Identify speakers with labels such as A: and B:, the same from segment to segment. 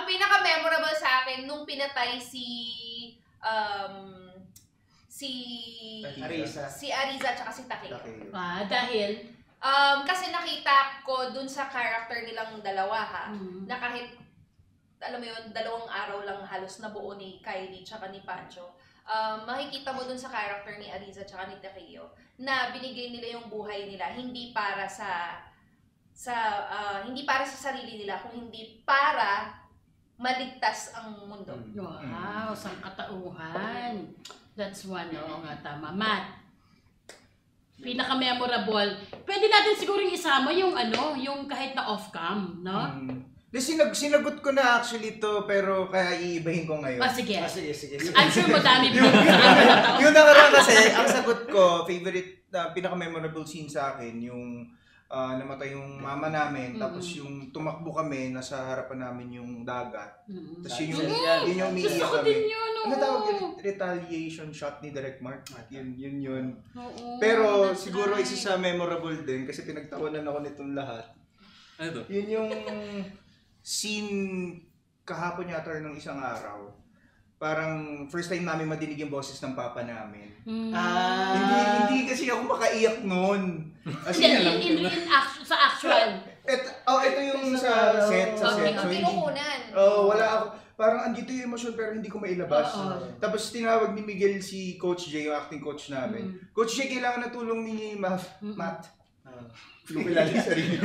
A: pinaka-memorable sa akin nung pinatay si Ariza at si Takeo.
B: Dahil?
A: Kasi nakita ko dun sa character nilang dalawa na kahit, alam mo yun, 2 araw lang halos nabuo ni Kylie tsaka ni Pancho. Makikita mo dun sa character ni Ariza tsaka ni Takeo na binigay nila yung buhay nila hindi para sa sarili nila, kung hindi para maligtas ang mundo.
B: Wow, sangkatauhan. That's one, oo nga, tama. Matt, pinaka-memorable. Pwede natin siguro isama yung yung kahit na off-cam, no?
C: Sinagot ko na actually to, pero kaya iibahin ko ngayon.
B: Sige.
C: Sige.
B: I'm sure madami
C: Yung nakaraan kasi, ang sagot ko, favorite, pinaka-memorable scene sa akin, yung namatay yung mama namin, tapos yung tumakbo kami, nasa harapan namin yung dagat. Tapos yun yung umiiyak kami. Ano tawag? Retaliation shot ni Direct Mark. Yun. Pero siguro isa sa memorable din kasi pinagtawanan ako nitong lahat.
D: Ano?
C: Yun yung scene kahapon yata ng isang araw. Parang first time namin madinig yung boses ng papa namin. Hindi kasi ako makaiyak noon.
B: Sa actual.
C: Ito yung sa set. So,
A: Kinukunan.
C: wala ako. Parang andito yung emosyon pero hindi ko mailabas. Tapos tinawag ni Miguel si Coach J, yung acting coach namin. Coach J, kailangan na tulong ni Matt. Lumilali sa sarili ko.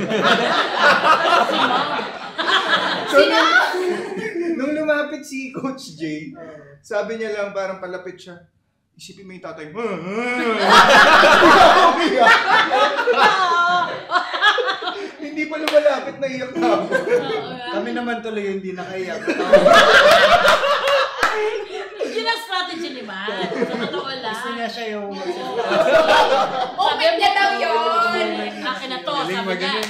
C: Nung lumapit si Coach J, sabi niya lang parang palapit siya. Isipin mo yung tatay mo. Hindi pa lumalapit, naiyak na ako.
E: Kami naman tuloy hindi nakaiyak.
B: Yun ang strategy ni Matt. Sa totoo lang.
E: Gusto niya siya yung...
A: Open niya daw yun!
B: Akin na to, sabi niya.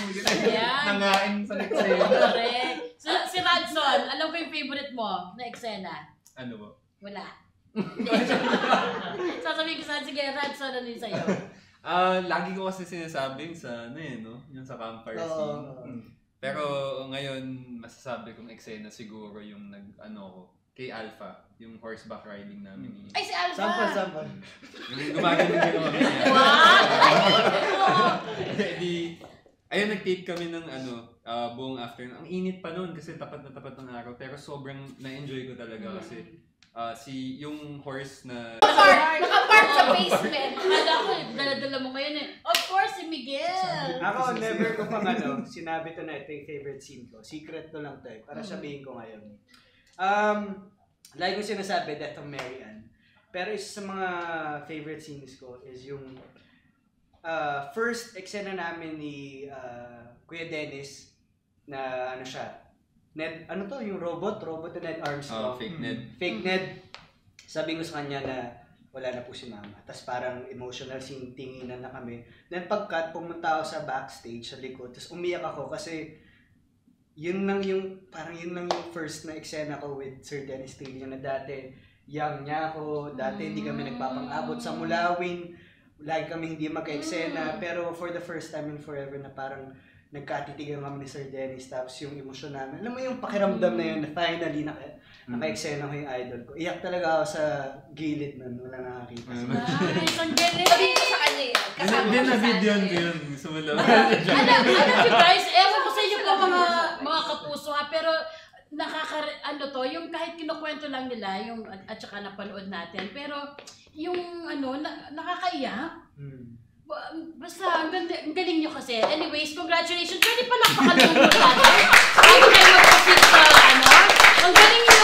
E: Nangain sa leksyon.
B: Correct. Si Radson, alam ko yung favorite mo na eksena.
D: Ano ba?
B: Wala. Sasabihin ko saan, sige Radson, ano yung sa'yo?
D: Lagi ko kasi sinasabing sa yung sa campfire scene. Pero ngayon masasabi kong eksena siguro yung kay Alpha, yung horseback riding namin.
A: Ay, si Alpha!
E: Sample.
D: Yung gumagano kami niya. Ayun, nag-tape kami ng buong afternoon. Ang init pa noon kasi tapat na tapat ng araw. Pero sobrang na-enjoy ko talaga kasi yung horse na...
A: Naka-park sa basement.
B: Akala ko, dala-dala mo ngayon eh. Of course, si Miguel!
E: Ako, never ko pang sinabi to na ito yung favorite scene ko. Secret to lang to para sabihin ko ngayon. Like ko sinasabi, Death of Mary Ann. Pero isa sa mga favorite scenes ko is yung first eksena namin ni Kuya Dennis na Ned, yung robot na Ned Armstrong. Fake Ned. Sabi ko sa kanya na wala na po si mama. Tapos parang emotional scene, tinginan na kami. Then pagkat pumunta ako sa backstage, sa likod, tapos umiyak ako kasi yun lang yung first na eksena ko with Sir Dennis Trillo na dati young niya ako, dati hindi kami nagpapang-abot sa Mulawin, lagi kami hindi magka-eksena, pero for the first time in forever na parang nagkatitigan kami ni Sir Dennis, tapos yung emosyon namin, alam mo yung pakiramdam na yun na finally naka-eksena ko yung idol ko. Iyak talaga ako sa gilid nun, wala nakakita.
B: Ang galing!
A: Sabihin ko sa kanya yan.
D: Hindi na video yun. Sumula.
B: Alam nyo guys, ewan ko sa inyo po mga kapuso pero yung kahit kinukwento lang nila, yung at saka napanood natin, pero yung nakakaiyak. Basta, ang galing nyo kasi. Anyways, congratulations. Pwede pa lang pakalungkot natin. Bago tayo mag-proceed sa ang galing nyo